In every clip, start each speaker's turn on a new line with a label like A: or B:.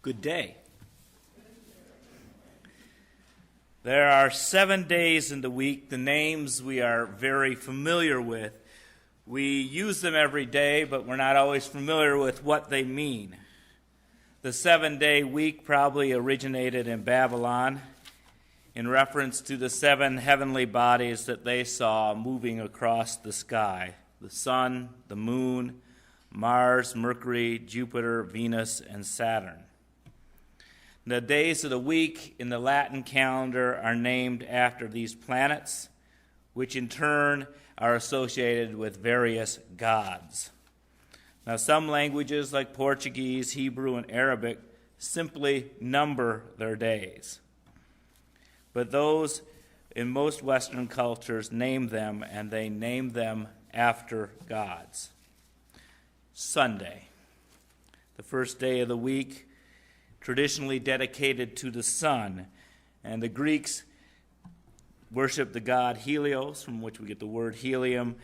A: Good day. There are 7 days in the week. The names we are very familiar with. We use them every day, but we're not always familiar with what they mean. The 7-day week probably originated in Babylon in reference to the 7 heavenly bodies that they saw moving across the sky: the sun, the moon, Mars, Mercury, Jupiter, Venus, and Saturn. The days of the week in the Latin calendar are named after these planets, which in turn are associated with various gods. Now, some languages like Portuguese, Hebrew, and Arabic simply number their days. But those in most Western cultures name them, and they name them after gods. Sunday, the first day of the week, traditionally dedicated to the sun, and the Greeks worshiped the god Helios, from which we get the word helium,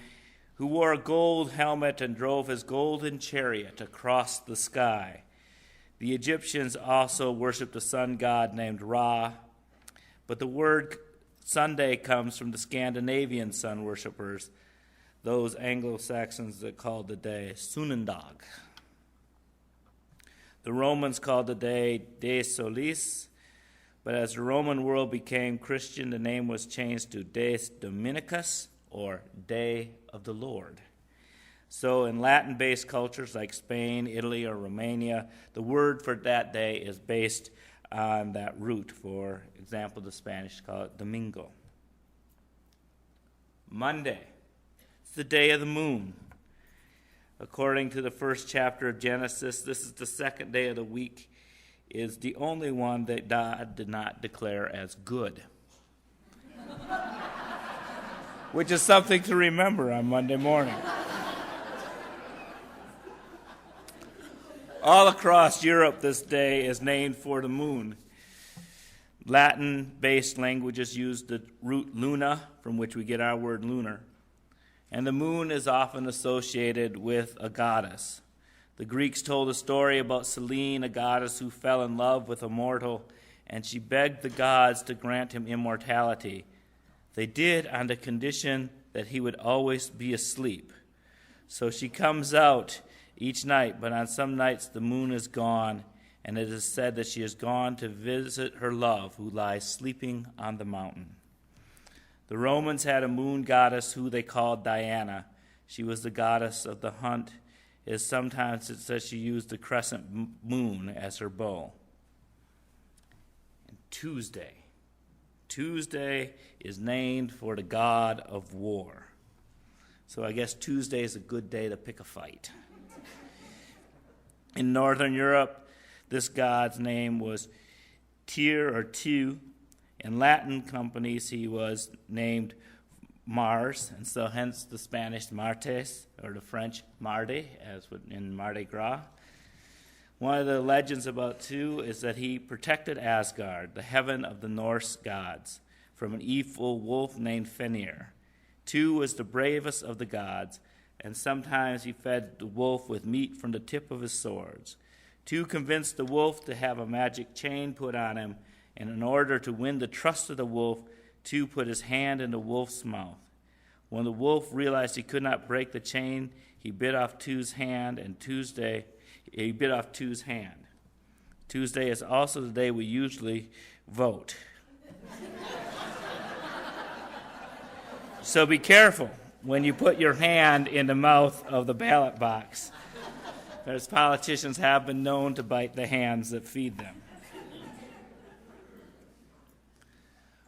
A: who wore a gold helmet and drove his golden chariot across the sky. The Egyptians also worshiped a sun god named Ra, but the word Sunday comes from the Scandinavian sun worshippers, those Anglo-Saxons that called the day Sunnundag. The Romans called the day De Solis, but as the Roman world became Christian, the name was changed to Des Dominicus, or Day of the Lord. So in Latin-based cultures like Spain, Italy, or Romania, the word for that day is based on that root. For example, the Spanish call it Domingo. Monday, it's the day of the moon. According to the first chapter of Genesis, this is the second day of the week, is the only one that God did not declare as good. Which is something to remember on Monday morning. All across Europe, this day is named for the moon. Latin-based languages use the root luna, from which we get our word lunar. And the moon is often associated with a goddess. The Greeks told a story about Selene, a goddess who fell in love with a mortal, and she begged the gods to grant him immortality. They did on the condition that he would always be asleep. So she comes out each night, but on some nights the moon is gone, and it is said that she has gone to visit her love who lies sleeping on the mountain. The Romans had a moon goddess who they called Diana. She was the goddess of the hunt. Sometimes it says she used the crescent moon as her bow. And Tuesday is named for the god of war. So I guess Tuesday is a good day to pick a fight. In Northern Europe, this god's name was Tyr or Tu. In Latin companies, he was named Mars, and so hence the Spanish Martes, or the French Mardi, as in Mardi Gras. One of the legends about Tu is that he protected Asgard, the heaven of the Norse gods, from an evil wolf named Fenrir. Tu was the bravest of the gods, and sometimes he fed the wolf with meat from the tip of his swords. Tu convinced the wolf to have a magic chain put on him, and in order to win the trust of the wolf, Tu put his hand in the wolf's mouth. When the wolf realized he could not break the chain, he bit off Tu's hand, and he bit off Tu's hand. Tuesday is also the day we usually vote. So be careful when you put your hand in the mouth of the ballot box, as politicians have been known to bite the hands that feed them.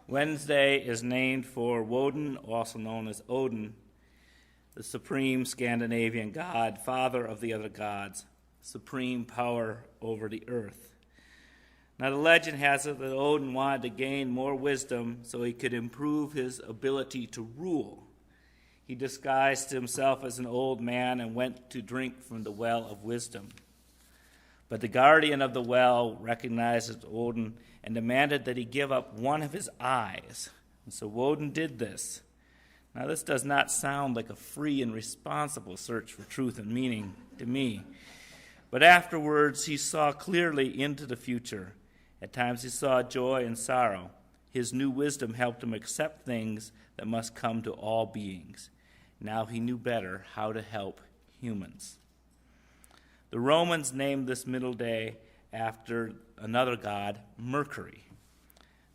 A: Wednesday is named for Woden, also known as Odin, the supreme Scandinavian god, father of the other gods, supreme power over the earth. Now the legend has it that Odin wanted to gain more wisdom so he could improve his ability to rule. He disguised himself as an old man and went to drink from the well of wisdom. But the guardian of the well recognized Odin and demanded that he give up one of his eyes. And so Woden did this. Now, this does not sound like a free and responsible search for truth and meaning to me, But afterwards he saw clearly into the future. At times he saw joy and sorrow. His new wisdom helped him accept things that must come to all beings. Now he knew better how to help humans. The Romans named this middle day after another god, Mercury.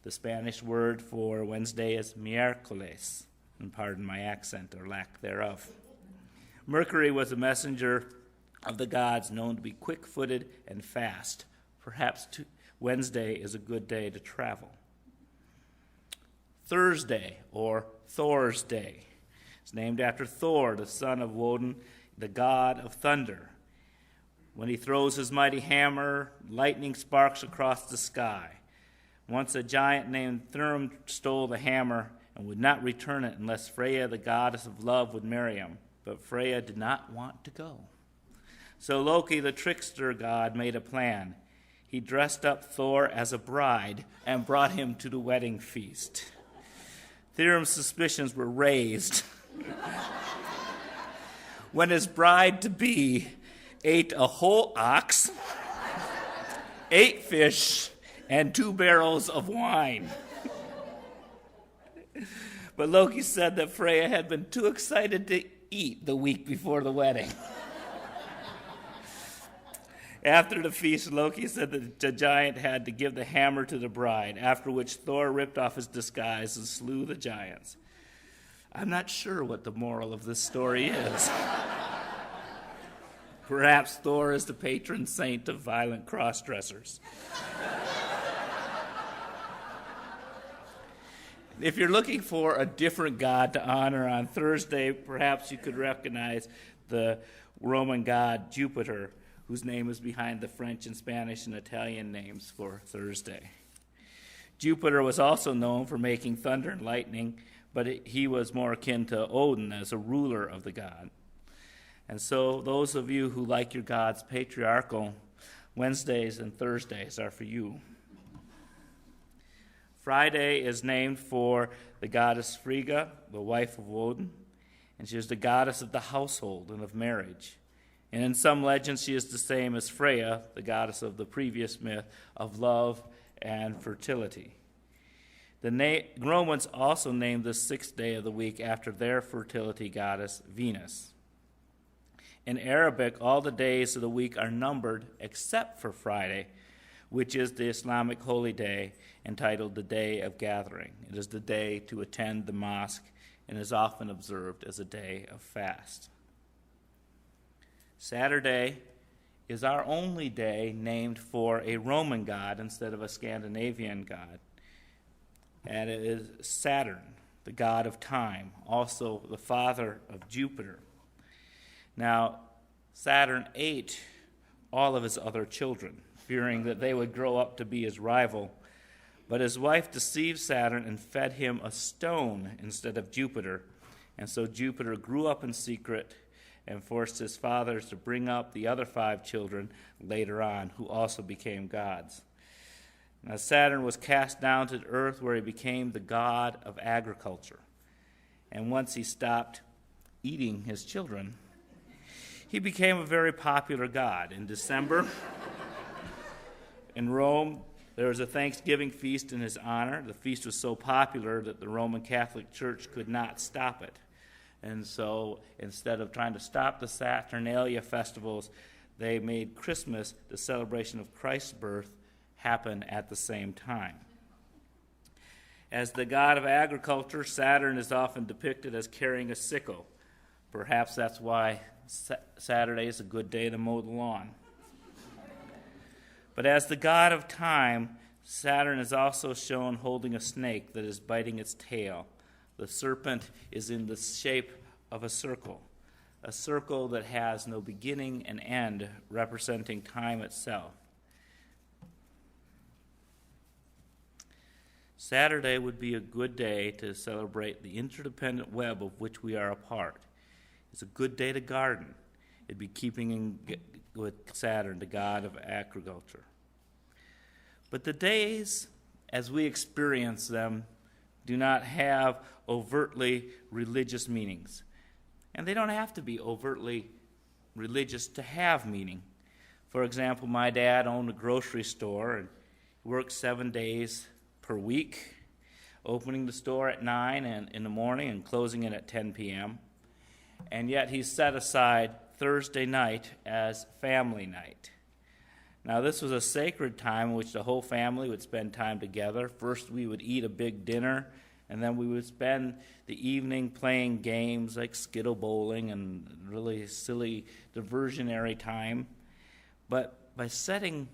A: The Spanish word for Wednesday is miércoles, and pardon my accent or lack thereof. Mercury was a messenger of the gods known to be quick-footed and fast. Perhaps Wednesday is a good day to travel. Thursday, or Thor's Day, is named after Thor, the son of Woden, the god of thunder. When he throws his mighty hammer, lightning sparks across the sky. Once a giant named Thrym stole the hammer and would not return it unless Freya, the goddess of love, would marry him. But Freya did not want to go. So Loki, the trickster god, made a plan. He dressed up Thor as a bride and brought him to the wedding feast. Thrym's suspicions were raised when his bride-to-be ate a whole ox, 8 fish, and 2 barrels of wine. But Loki said that Freya had been too excited to eat the week before the wedding. After the feast, Loki said that the giant had to give the hammer to the bride, after which Thor ripped off his disguise and slew the giants. I'm not sure what the moral of this story is. Perhaps Thor is the patron saint of violent cross-dressers. If you're looking for a different god to honor on Thursday, perhaps you could recognize the Roman god Jupiter, whose name is behind the French and Spanish and Italian names for Thursday. Jupiter was also known for making thunder and lightning, but he was more akin to Odin as a ruler of the god. And so those of you who like your gods patriarchal, Wednesdays and Thursdays are for you. Friday is named for the goddess Frigga, the wife of Odin, and she is the goddess of the household and of marriage. And in some legends, she is the same as Freya, the goddess of the previous myth of love and fertility. The Romans also named the 6th day of the week after their fertility goddess, Venus. In Arabic, all the days of the week are numbered except for Friday, which is the Islamic holy day entitled the Day of Gathering. It is the day to attend the mosque and is often observed as a day of fast. Saturday is our only day named for a Roman god instead of a Scandinavian god. And it is Saturn, the god of time, also the father of Jupiter. Now, Saturn ate all of his other children, fearing that they would grow up to be his rival. But his wife deceived Saturn and fed him a stone instead of Jupiter. And so Jupiter grew up in secret and forced his fathers to bring up the other 5 children later on, who also became gods. Now Saturn was cast down to the earth, where he became the god of agriculture. And once he stopped eating his children, he became a very popular god. In December, in Rome, there was a Thanksgiving feast in his honor. The feast was so popular that the Roman Catholic Church could not stop it. And so instead of trying to stop the Saturnalia festivals, they made Christmas, the celebration of Christ's birth, happen at the same time. As the god of agriculture, Saturn is often depicted as carrying a sickle. Perhaps that's why Saturday is a good day to mow the lawn. But as the god of time, Saturn is also shown holding a snake that is biting its tail. The serpent is in the shape of a circle that has no beginning and end, representing time itself. Saturday would be a good day to celebrate the interdependent web of which we are a part. It's a good day to garden. It'd be keeping in with Saturn, the god of agriculture. But the days, as we experience them, do not have overtly religious meanings. And they don't have to be overtly religious to have meaning. For example, my dad owned a grocery store and worked 7 days per week, opening the store at 9 in the morning and closing it at 10 p.m. And yet he set aside Thursday night as family night. Now, this was a sacred time in which the whole family would spend time together. First, we would eat a big dinner, and then we would spend the evening playing games like skittle bowling and really silly diversionary time. But by setting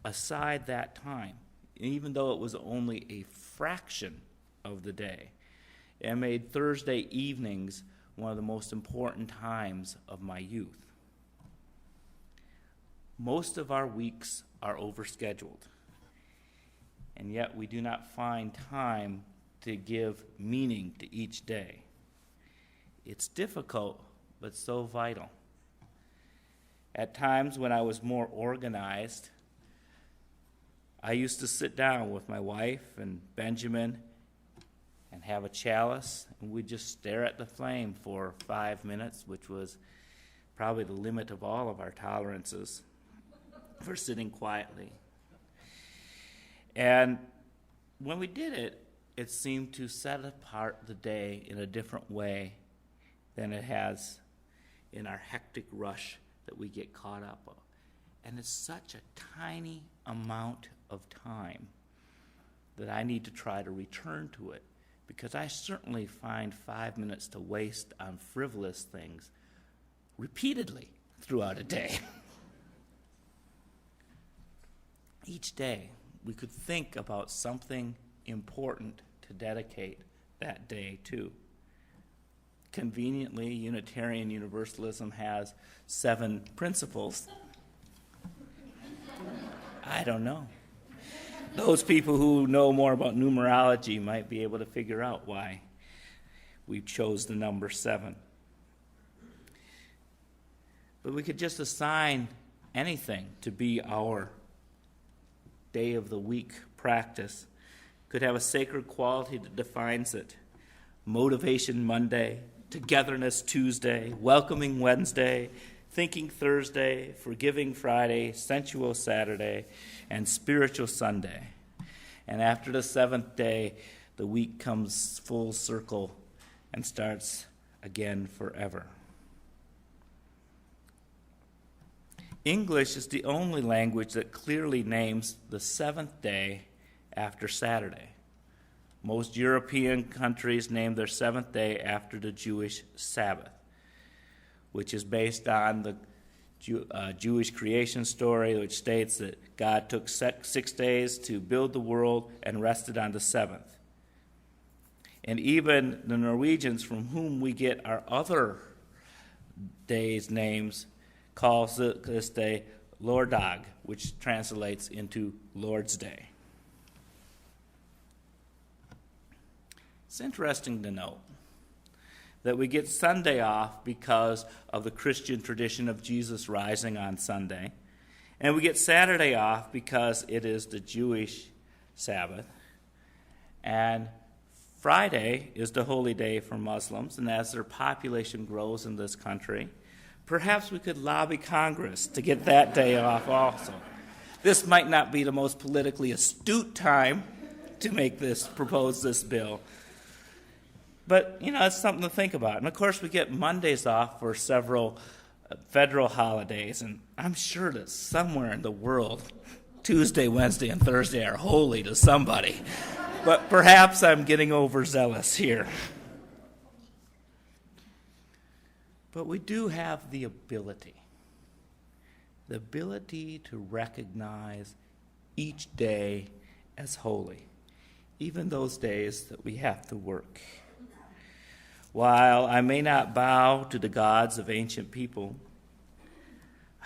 A: aside that time, even though it was only a fraction of the day, it made Thursday evenings one of the most important times of my youth. Most of our weeks are overscheduled, and yet we do not find time to give meaning to each day. It's difficult, but so vital. At times when I was more organized, I used to sit down with my wife and Benjamin and have a chalice, and we'd just stare at the flame for 5 minutes, which was probably the limit of all of our tolerances for sitting quietly. And when we did it, it seemed to set apart the day in a different way than it has in our hectic rush that we get caught up of. And it's such a tiny amount of time that I need to try to return to it, because I certainly find 5 minutes to waste on frivolous things repeatedly throughout a day. Each day, we could think about something important to dedicate that day to. Conveniently, Unitarian Universalism has 7 principles. I don't know. Those people who know more about numerology might be able to figure out why we chose the number 7. But we could just assign anything to be our day of the week practice. Could have a sacred quality that defines it. Motivation Monday, Togetherness Tuesday, Welcoming Wednesday, Thinking Thursday, Forgiving Friday, Sensual Saturday, and Spiritual Sunday. And after the 7th day, the week comes full circle and starts again forever. English is the only language that clearly names the 7th day after Saturday. Most European countries name their 7th day after the Jewish Sabbath, which is based on the Jewish creation story, which states that God took 6 days to build the world and rested on the 7th. And even the Norwegians, from whom we get our other days' names, calls this day Lordag, which translates into Lord's Day. It's interesting to note that we get Sunday off because of the Christian tradition of Jesus rising on Sunday, and we get Saturday off because it is the Jewish Sabbath, and Friday is the holy day for Muslims, and as their population grows in this country, perhaps we could lobby Congress to get that day off also. This might not be the most politically astute time to propose this bill, but, it's something to think about. And, of course, we get Mondays off for several federal holidays, and I'm sure that somewhere in the world, Tuesday, Wednesday, and Thursday are holy to somebody. But perhaps I'm getting overzealous here. But we do have the ability to recognize each day as holy, even those days that we have to work. While I may not bow to the gods of ancient people,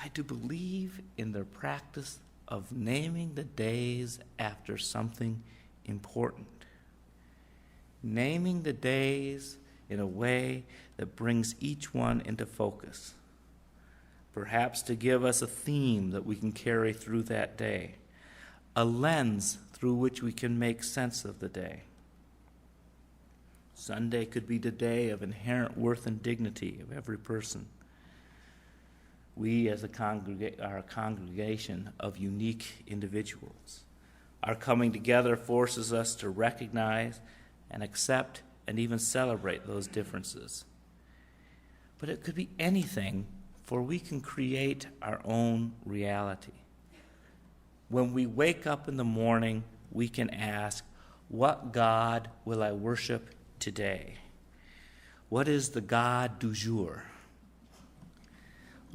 A: I do believe in their practice of naming the days after something important. Naming the days in a way that brings each one into focus. Perhaps to give us a theme that we can carry through that day. A lens through which we can make sense of the day. Sunday could be the day of inherent worth and dignity of every person. We as are a congregation of unique individuals. Our coming together forces us to recognize and accept and even celebrate those differences. But it could be anything, for we can create our own reality. When we wake up in the morning, we can ask, what God will I worship today? What is the God du Jour?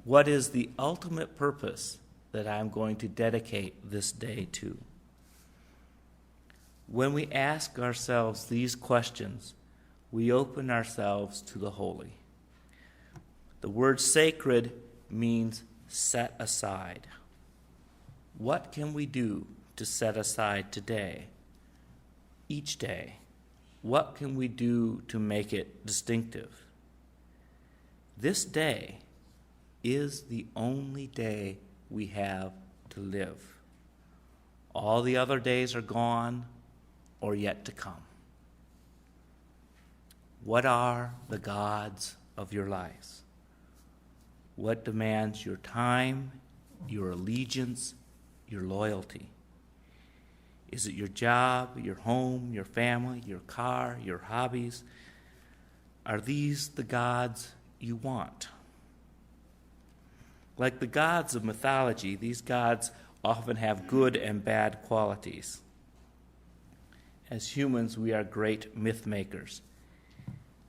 A: What is the ultimate purpose that I'm going to dedicate this day to? When we ask ourselves these questions, we open ourselves to the holy. The word sacred means set aside. What can we do to set aside today, each day? What can we do to make it distinctive? This day is the only day we have to live. All the other days are gone or yet to come. What are the gods of your lives? What demands your time, your allegiance, your loyalty? Is it your job, your home, your family, your car, your hobbies? Are these the gods you want? Like the gods of mythology, these gods often have good and bad qualities. As humans, we are great myth makers,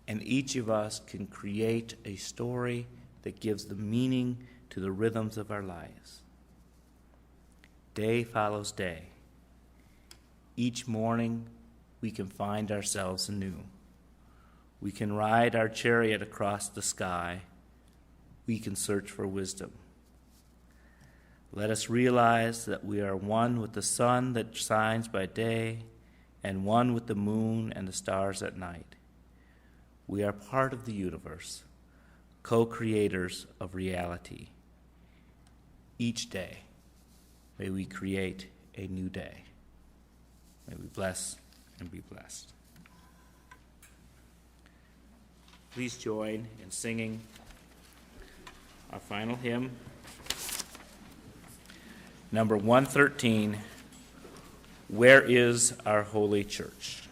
A: and each of us can create a story that gives the meaning to the rhythms of our lives. Day follows day. Each morning, we can find ourselves anew. We can ride our chariot across the sky. We can search for wisdom. Let us realize that we are one with the sun that shines by day and one with the moon and the stars at night. We are part of the universe, co-creators of reality. Each day, may we create a new day. May we bless and be blessed. Please join in singing our final hymn, number 113, Where is Our Holy Church?